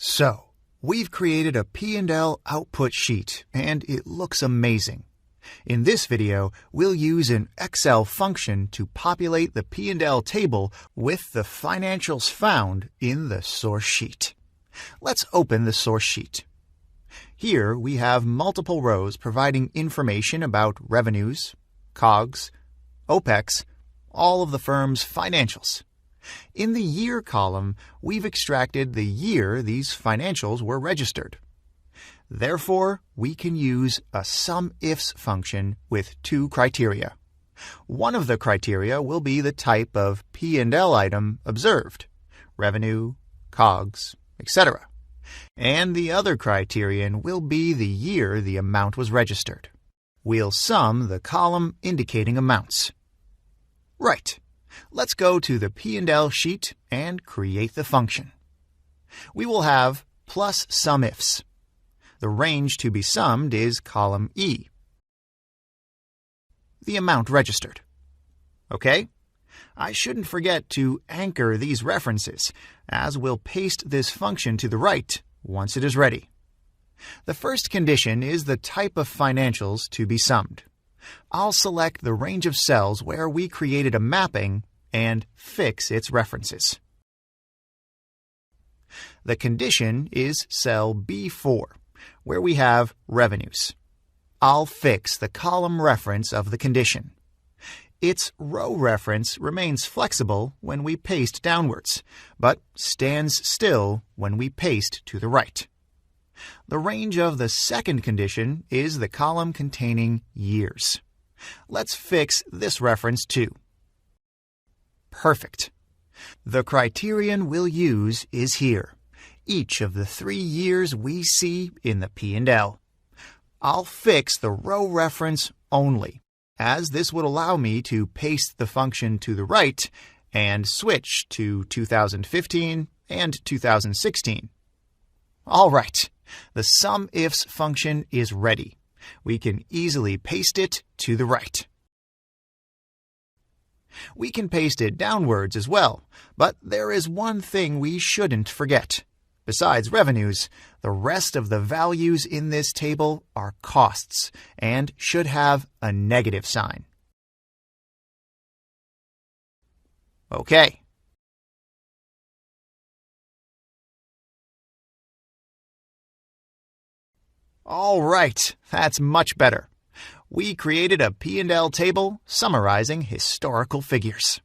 So, we've created a P&L output sheet, and it looks amazing. In this video, we'll use an Excel function to populate the P&L table with the financials found in the source sheet. Let's open the source sheet. Here we have multiple rows providing information about revenues, COGS, OPEX, all of the firm's financials. In the year column, we've extracted the year these financials were registered. Therefore, we can use a 𝗤ifs function with two criteria. One of the criteria will be the type of P&L item observed, revenue, COGS, etc. And the other criterion will be the year the amount was registered. We'll sum the column indicating amounts. Right. Let's go to the P&L sheet and create the function. We will have plus 𝗤ifs. The range to be summed is column E, the amount registered. Okay? I shouldn't forget to anchor these references, as we'll paste this function to the right once it is ready. The first condition is the type of financials to be summed. I'll select the range of cells where we created a mapping and fix its references. The condition is cell B4, where we have revenues. I'll fix the column reference of the condition. Its row reference remains flexible when we paste downwards, but stands still when we paste to the right. The range of the second condition is the column containing years. Let's fix this reference too. Perfect. The criterion we'll use is here, each of the 3 years we see in the P&L. I'll fix the row reference only, as this would allow me to paste the function to the right and switch to 2015 and 2016. All right, the 𝗤ifs function is ready. We can easily paste it to the right. We can paste it downwards as well, but there is one thing we shouldn't forget. Besides revenues, the rest of the values in this table are costs and should have a negative sign. Okay. All right, that's much better. We created a P&L table summarizing historical figures.